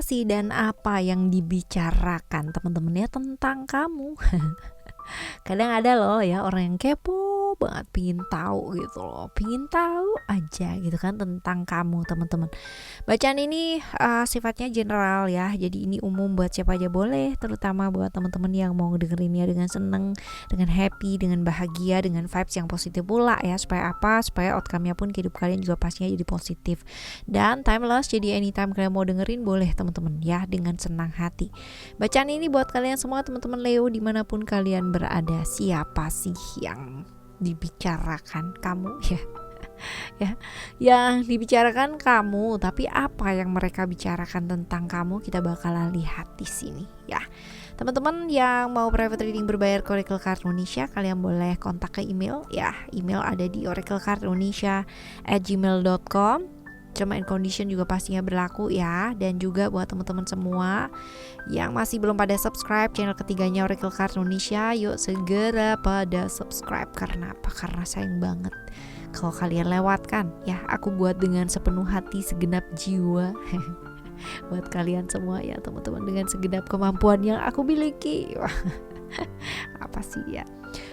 sih dan apa yang dibicarakan teman-teman ya tentang kamu? Kadang ada loh ya orang yang kepo banget, pingin tahu gitu loh, pingin tahu aja gitu kan tentang kamu teman-teman. Bacaan ini sifatnya general ya, jadi ini umum buat siapa aja boleh, terutama buat teman-teman yang mau dengerinnya dengan seneng, dengan happy, dengan bahagia, dengan vibes yang positif pula ya. Supaya apa? Supaya outcome-nya pun ke hidup kalian juga pastinya jadi positif dan timeless. Jadi anytime kalian mau dengerin boleh teman-teman ya, dengan senang hati. Bacaan ini buat kalian semua teman-teman Leo dimanapun kalian berada. Siapa sih yang dibicarakan kamu ya? Ya, yang dibicarakan kamu, tapi apa yang mereka bicarakan tentang kamu kita bakalan lihat di sini ya. Teman-teman yang mau private reading berbayar ke Oracle Card Indonesia, kalian boleh kontak ke email ya. Email ada di oraclecardindonesia@gmail.com. Term and condition juga pastinya berlaku ya. Dan juga buat teman-teman semua yang masih belum pada subscribe channel ketiganya Oracle Card Indonesia, yuk segera pada subscribe. Karena apa? Karena sayang banget kalau kalian lewatkan ya. Aku buat dengan sepenuh hati, segenap jiwa buat kalian semua ya teman-teman, dengan segenap kemampuan yang aku miliki. Apa sih ya,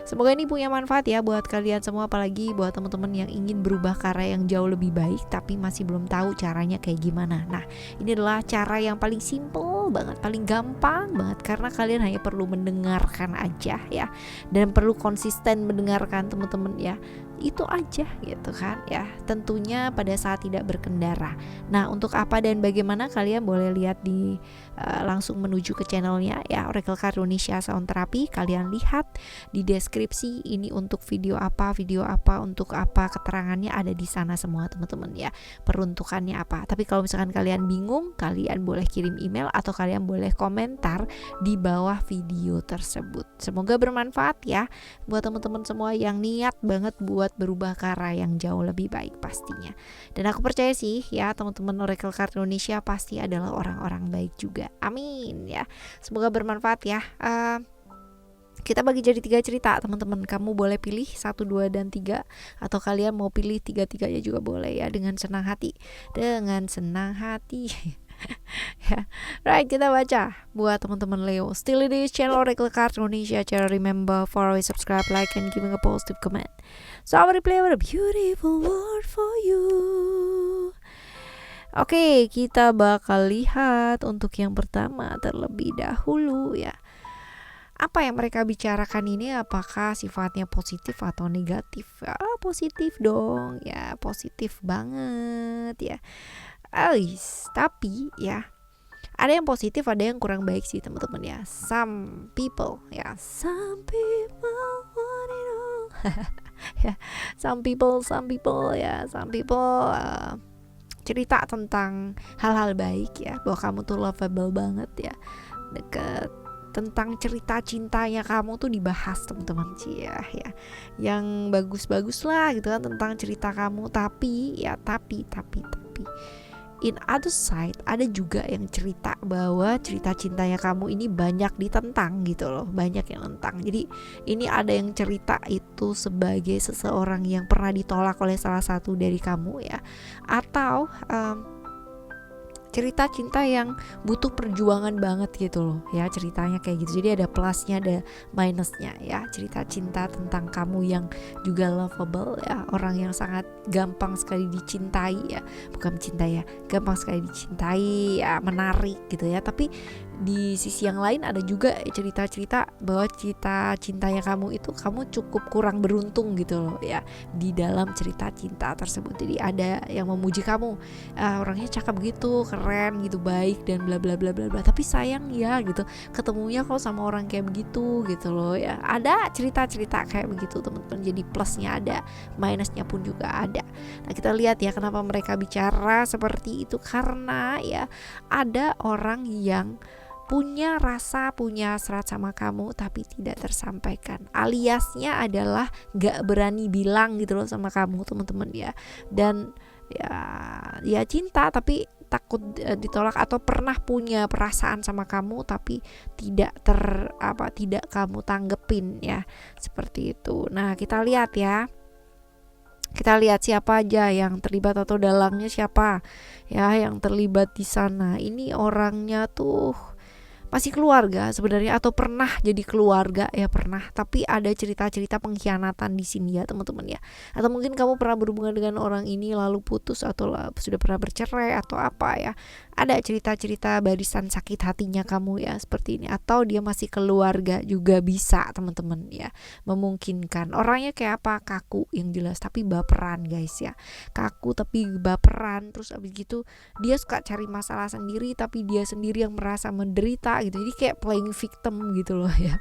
semoga ini punya manfaat ya buat kalian semua, apalagi buat teman-teman yang ingin berubah ke arah yang jauh lebih baik tapi masih belum tahu caranya kayak gimana. Nah, ini adalah cara yang paling simple banget, paling gampang banget, karena kalian hanya perlu mendengarkan aja ya, dan perlu konsisten mendengarkan teman-teman ya. Itu aja gitu kan ya, tentunya pada saat tidak berkendara. Nah, untuk apa dan bagaimana kalian boleh lihat di langsung menuju ke channelnya ya, Oracle Card Indonesia Sound Therapy. Kalian lihat di deskripsi ini untuk video apa, untuk apa, keterangannya ada di sana semua teman-teman ya, peruntukannya apa. Tapi kalau misalkan kalian bingung, kalian boleh kirim email atau kalian boleh komentar di bawah video tersebut. Semoga bermanfaat ya buat teman-teman semua yang niat banget buat berubah ke arah yang jauh lebih baik pastinya. Dan aku percaya sih ya teman-teman Oracle Card Indonesia pasti adalah orang-orang baik juga. Amin ya. Semoga bermanfaat ya. Kita bagi jadi 3 cerita teman-teman. Kamu boleh pilih 1, 2, dan 3, atau kalian mau pilih 3-3-nya juga boleh ya, dengan senang hati. Dengan senang hati. Ya. Right, kita baca buat teman-teman Leo. Still it is channel Oracle Card Indonesia. Cara remember, follow, subscribe, like, and giving a positive comment. So I will play with a beautiful word for you. Oke, kita bakal lihat untuk yang pertama terlebih dahulu ya. Apa yang mereka bicarakan ini, apakah sifatnya positif atau negatif? Positif dong ya, positif banget ya. Tapi ya, ada yang positif, ada yang kurang baik sih teman-teman ya. Some people want it all. Ya, some people cerita tentang hal-hal baik ya, bahwa kamu tuh lovable banget ya, deket, tentang cerita cintanya kamu tuh dibahas teman-teman sih ya, yang bagus-bagus lah gitu kan tentang cerita kamu. Tapi in other side ada juga yang cerita bahwa cerita cintanya kamu ini banyak ditentang gitu loh, banyak yang nentang. Jadi ini ada yang cerita itu sebagai seseorang yang pernah ditolak oleh salah satu dari kamu ya, atau cerita cinta yang butuh perjuangan banget gitu loh ya, ceritanya kayak gitu. Jadi ada plusnya, ada minusnya ya. Cerita cinta tentang kamu yang juga lovable ya, orang yang sangat gampang sekali dicintai ya, bukan mencintai ya, gampang sekali dicintai ya, menarik gitu ya. Tapi di sisi yang lain ada juga cerita-cerita bahwa cerita cintanya kamu itu kamu cukup kurang beruntung gitu loh ya di dalam cerita cinta tersebut. Jadi ada yang memuji kamu, orangnya cakep gitu, keren gitu, baik dan bla bla bla bla bla, tapi sayang ya gitu ketemunya kok sama orang kayak begitu gitu loh ya. Ada cerita-cerita kayak begitu teman-teman. Jadi plusnya ada, minusnya pun juga ada. Nah, kita lihat ya kenapa mereka bicara seperti itu, karena ya ada orang yang punya rasa, punya serat sama kamu tapi tidak tersampaikan, aliasnya adalah gak berani bilang gitu loh sama kamu teman-teman ya. Dan ya cinta tapi takut ditolak, atau pernah punya perasaan sama kamu tapi tidak kamu tanggepin ya, seperti itu. Nah, kita lihat ya Kita lihat siapa aja yang terlibat atau dalangnya siapa ya yang terlibat di sana. Ini orangnya tuh masih keluarga sebenarnya atau pernah jadi keluarga ya pernah, tapi ada cerita-cerita pengkhianatan di sini ya teman-teman ya. Atau mungkin kamu pernah berhubungan dengan orang ini lalu putus atau sudah pernah bercerai atau apa ya. Ada cerita-cerita barisan sakit hatinya kamu ya seperti ini, atau dia masih keluarga juga bisa teman-teman ya. Memungkinkan orangnya kayak apa, kaku yang jelas tapi baperan guys ya. Kaku tapi baperan, terus abis gitu dia suka cari masalah sendiri tapi dia sendiri yang merasa menderita gitu. Jadi kayak playing victim gitu loh ya.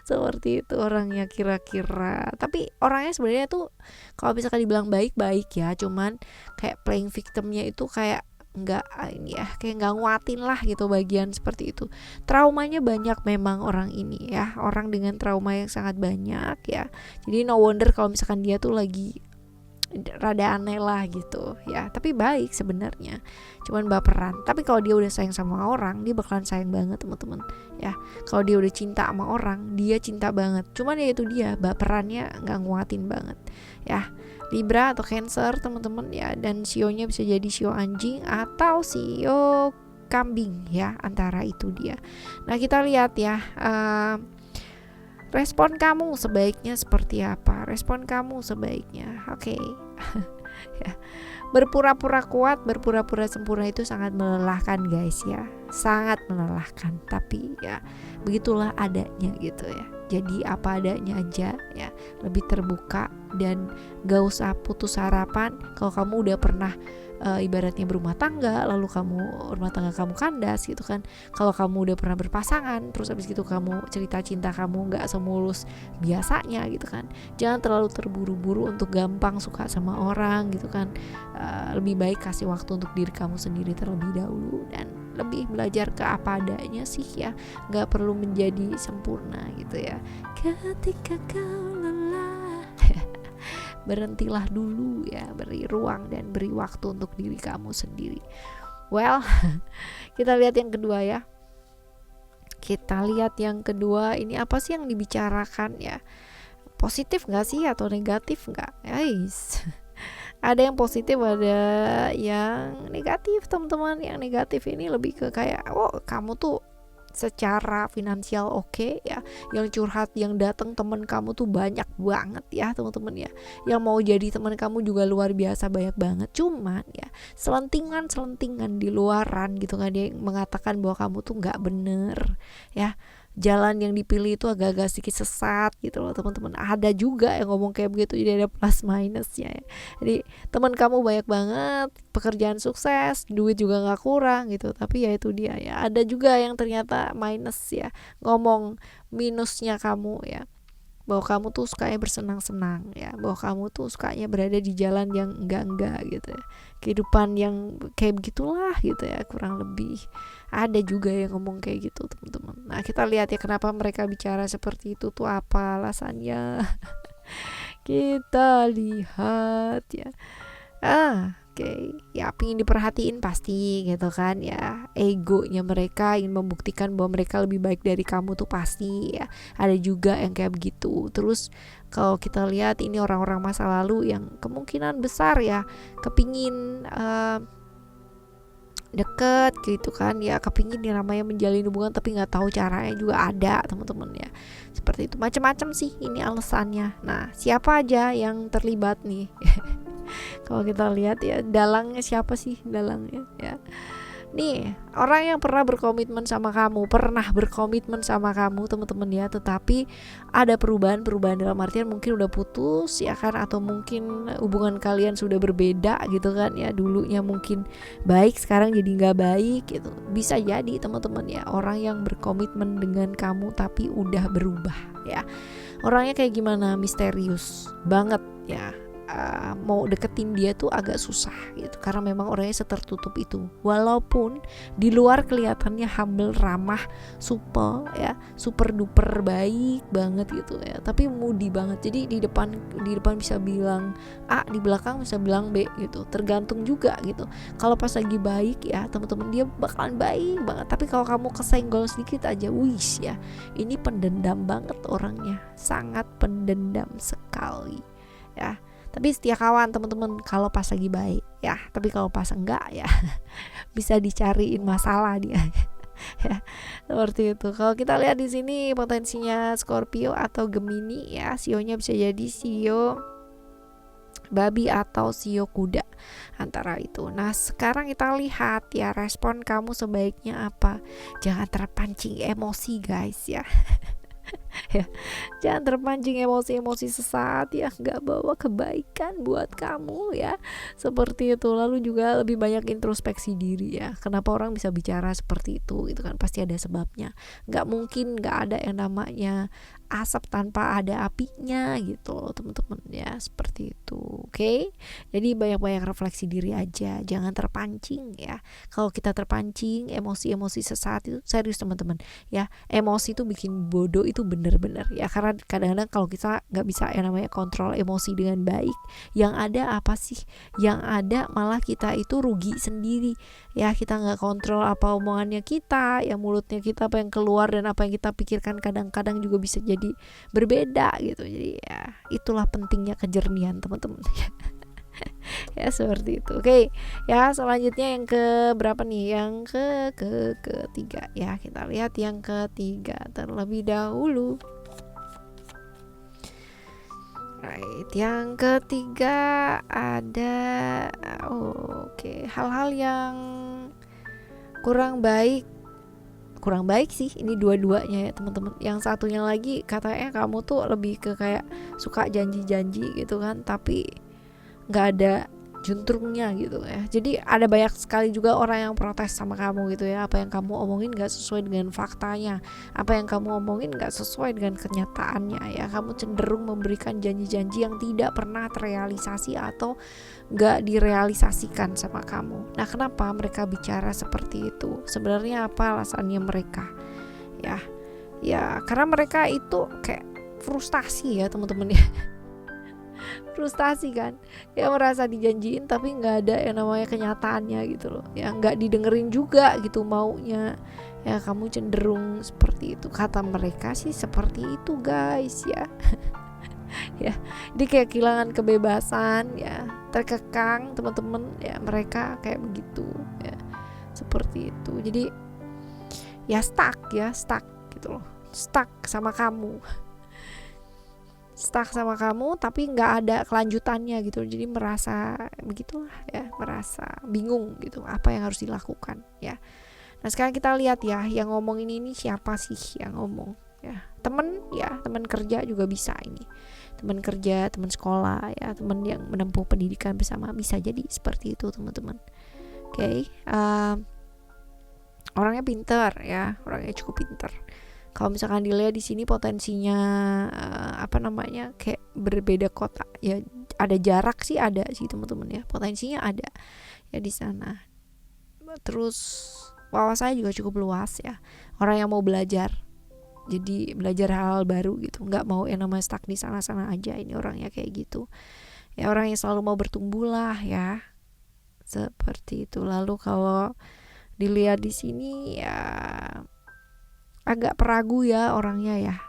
Seperti itu orangnya kira-kira. Tapi orangnya sebenarnya tuh kalau misalkan dibilang baik-baik ya, cuman kayak playing victimnya itu kayak nggak ini ya, kayak nggak nguatin lah gitu bagian seperti itu. Traumanya banyak memang orang ini ya, orang dengan trauma yang sangat banyak ya. Jadi no wonder kalau misalkan dia tuh lagi rada aneh lah gitu ya, tapi baik sebenarnya, cuman baperan. Tapi kalau dia udah sayang sama orang, dia bakalan sayang banget teman-teman ya. Kalau dia udah cinta sama orang, dia cinta banget, cuman ya itu dia baperannya nggak nguatin banget ya. Libra atau Cancer teman-teman ya, dan sionya bisa jadi sio anjing atau sio kambing ya, antara itu dia. Nah kita lihat ya, respon kamu sebaiknya seperti apa? Respon kamu sebaiknya, oke. Ya. Berpura-pura kuat, berpura-pura sempurna itu sangat melelahkan guys ya, sangat melelahkan. Tapi ya begitulah adanya gitu ya. Jadi apa adanya aja ya, lebih terbuka dan gak usah putus harapan. Kalau kamu udah pernah ibaratnya berumah tangga, lalu rumah tangga kamu kandas gitu kan. Kalau kamu udah pernah berpasangan, terus habis gitu kamu cerita cinta kamu gak semulus biasanya gitu kan. Jangan terlalu terburu-buru untuk gampang suka sama orang gitu kan. Lebih baik kasih waktu untuk diri kamu sendiri terlebih dahulu, dan lebih belajar ke apa adanya sih ya, gak perlu menjadi sempurna gitu ya. Ketika kau lelah berhentilah dulu ya, beri ruang dan beri waktu untuk diri kamu sendiri. Well, kita lihat yang kedua ya. Kita lihat yang kedua, ini apa sih yang dibicarakan ya? Positif gak sih atau negatif gak? Guys, ada yang positif, ada yang negatif teman-teman. Yang negatif ini lebih ke kayak, oh kamu tuh secara finansial oke ya, yang curhat, yang datang teman kamu tuh banyak banget ya teman-teman ya, yang mau jadi teman kamu juga luar biasa banyak banget. Cuman ya selentingan di luaran gitu kan, dia mengatakan bahwa kamu tuh nggak bener ya, jalan yang dipilih itu agak-agak sedikit sesat gitu loh teman-teman. Ada juga yang ngomong kayak begitu, jadi ada plus minusnya ya. Jadi teman kamu banyak banget, pekerjaan sukses, duit juga nggak kurang gitu, tapi ya itu dia ya. Ada juga yang ternyata minus ya, ngomong minusnya kamu ya, bahwa kamu tuh sukanya bersenang-senang ya, bahwa kamu tuh sukanya berada di jalan yang enggak gitu ya, kehidupan yang kayak begitulah gitu ya, kurang lebih. Ada juga yang ngomong kayak gitu teman-teman. Nah kita lihat ya, kenapa mereka bicara seperti itu tuh, apa alasannya. Kita lihat ya. Oke. Ya pingin diperhatiin pasti gitu kan ya, egonya mereka ingin membuktikan bahwa mereka lebih baik dari kamu tuh pasti ya. Ada juga yang kayak begitu. Terus kalau kita lihat ini orang-orang masa lalu yang kemungkinan besar ya kepingin deket gitu kan ya, kepingin yang namanya menjalin hubungan tapi nggak tahu caranya juga ada teman-teman ya. Seperti itu, macam-macam sih ini alasannya. Nah siapa aja yang terlibat nih? Kalau kita lihat ya, dalangnya siapa sih dalangnya ya? Nih orang yang pernah berkomitmen sama kamu teman-teman ya, tetapi ada perubahan dalam artian mungkin udah putus ya kan, atau mungkin hubungan kalian sudah berbeda gitu kan ya. Dulunya mungkin baik, sekarang jadi nggak baik gitu. Bisa jadi teman-teman ya, orang yang berkomitmen dengan kamu tapi udah berubah ya. Orangnya kayak gimana? Misterius banget ya. Mau deketin dia tuh agak susah gitu, karena memang orangnya setertutup itu. Walaupun di luar kelihatannya humble, ramah, supel ya, super duper baik banget gitu ya, tapi moody banget. Jadi di depan bisa bilang A, di belakang bisa bilang B gitu, tergantung juga gitu. Kalau pas lagi baik ya teman-teman, dia bakalan baik banget, tapi kalau kamu kesenggol sedikit aja, wis ya, ini pendendam banget orangnya, sangat pendendam sekali ya. Tapi setia kawan teman-teman kalau pas lagi baik ya, tapi kalau pas enggak ya bisa dicariin masalah dia. Ya, seperti itu. Kalau kita lihat di sini potensinya Scorpio atau Gemini ya, sionya bisa jadi sio babi atau sio kuda, antara itu. Nah sekarang kita lihat ya, respon kamu sebaiknya apa. Jangan terpancing emosi guys ya. Ya, jangan terpancing emosi-emosi sesaat ya, nggak bawa kebaikan buat kamu ya, seperti itu. Lalu juga lebih banyak introspeksi diri ya, kenapa orang bisa bicara seperti itu kan pasti ada sebabnya. Nggak mungkin nggak ada yang namanya asap tanpa ada apinya gitu loh teman-teman ya, seperti itu. Oke, jadi banyak-banyak refleksi diri aja, jangan terpancing ya. Kalau kita terpancing emosi-emosi sesaat itu serius teman-teman ya, emosi itu bikin bodoh itu bener-bener ya, karena kadang-kadang kalau kita nggak bisa yang namanya kontrol emosi dengan baik, yang ada apa sih, yang ada malah kita itu rugi sendiri ya. Kita nggak kontrol apa omongannya kita, yang mulutnya kita apa yang keluar dan apa yang kita pikirkan kadang-kadang juga bisa jadi berbeda gitu. Jadi ya itulah pentingnya kejernihan teman-teman. Ya seperti itu. Oke ya, selanjutnya yang ke berapa nih, yang ketiga ya. Kita lihat yang ketiga terlebih dahulu. Right, yang ketiga ada hal-hal yang kurang baik sih ini dua-duanya ya teman-teman. Yang satunya lagi katanya kamu tuh lebih ke kayak suka janji-janji gitu kan, tapi nggak ada juntrungnya gitu ya. Jadi ada banyak sekali juga orang yang protes sama kamu gitu ya, apa yang kamu omongin nggak sesuai dengan faktanya, apa yang kamu omongin nggak sesuai dengan kenyataannya ya. Kamu cenderung memberikan janji-janji yang tidak pernah terrealisasi atau nggak direalisasikan sama kamu. Nah kenapa mereka bicara seperti itu, sebenarnya apa alasannya mereka ya karena mereka itu kayak frustasi ya teman-teman ya. Frustasi kan ya, merasa dijanjiin tapi nggak ada yang namanya kenyataannya gitu loh ya, nggak didengerin juga gitu maunya ya. Kamu cenderung seperti itu, kata mereka sih seperti itu guys ya. Ya jadi kayak kehilangan kebebasan ya, terkekang teman-teman ya, mereka kayak begitu ya, seperti itu. Jadi ya stuck gitu loh, stuck sama kamu tapi nggak ada kelanjutannya gitu. Jadi merasa begitulah ya, merasa bingung gitu apa yang harus dilakukan ya. Nah sekarang kita lihat ya, yang ngomongin ini siapa sih yang ngomong ya. Teman kerja juga bisa ini, teman kerja, teman sekolah ya, teman yang menempuh pendidikan bersama, bisa jadi seperti itu teman-teman. Oke, orangnya pintar ya, orangnya cukup pintar. Kalau misalkan dilihat di sini potensinya kayak berbeda kota ya, ada jarak sih, ada sih teman-teman ya, potensinya ada ya di sana. Terus wawasannya juga cukup luas ya, orang yang mau belajar, jadi belajar hal-hal baru gitu, nggak mau yang namanya stuck di sana-sana aja. Ini orangnya kayak gitu ya, orang yang selalu mau bertumbuh lah ya, seperti itu. Lalu kalau dilihat di sini ya agak peragu ya orangnya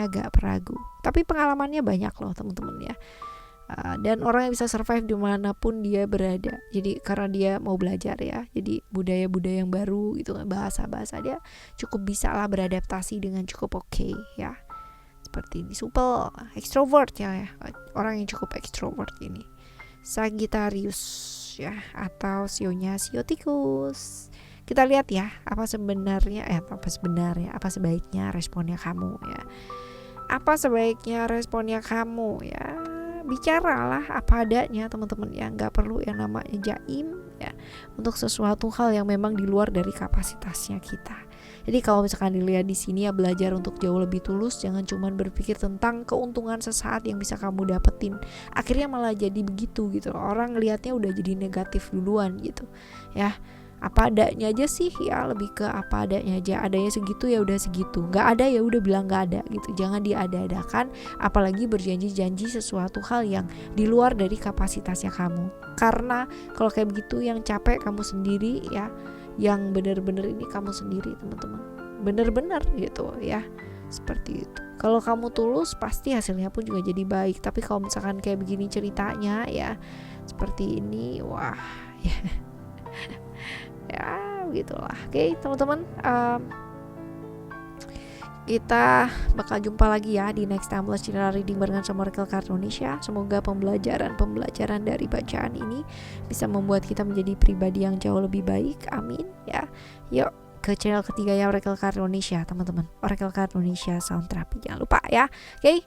agak peragu, tapi pengalamannya banyak loh teman-teman ya. Dan orang yang bisa survive dimanapun dia berada, jadi karena dia mau belajar ya, jadi budaya-budaya yang baru gitu, bahasa-bahasa dia cukup bisa lah beradaptasi dengan cukup oke ya. Seperti ini, supel, extrovert ya, orang yang cukup extrovert ini. Sagittarius ya, atau sionya sio tikus. Kita lihat ya, apa sebaiknya responnya kamu ya. Apa sebaiknya responnya kamu ya? Bicaralah apa adanya teman-teman ya, nggak perlu yang namanya jaim ya untuk sesuatu hal yang memang di luar dari kapasitasnya kita. Jadi kalau misalkan dilihat di sini ya, belajar untuk jauh lebih tulus, jangan cuma berpikir tentang keuntungan sesaat yang bisa kamu dapetin. Akhirnya malah jadi begitu gitu. Orang ngelihatnya udah jadi negatif duluan gitu ya. Apa adanya aja sih ya, lebih ke apa adanya aja. Adanya segitu ya udah segitu, nggak ada ya udah bilang nggak ada gitu. Jangan diada-adakan, apalagi berjanji-janji sesuatu hal yang di luar dari kapasitasnya kamu. Karena kalau kayak begitu yang capek kamu sendiri ya, yang bener-bener ini kamu sendiri teman-teman, bener-bener gitu ya, Seperti itu. Kalau kamu tulus pasti hasilnya pun juga jadi baik. Tapi kalau misalkan kayak begini ceritanya ya seperti ini, wah ya, ya begitulah. Oke teman-teman, kita bakal jumpa lagi ya di next timeless general reading barengan sama Oracle Card Indonesia. Semoga pembelajaran dari bacaan ini bisa membuat kita menjadi pribadi yang jauh lebih baik. Amin ya. Yuk ke channel ketiga ya Oracle Card Indonesia teman-teman. Oracle Card Indonesia Sound Therapy, jangan lupa ya. Oke,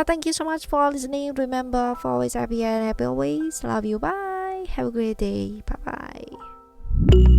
thank you so much for listening. Remember for always happy and happy always. Love you, bye. Have a great day. Bye bye.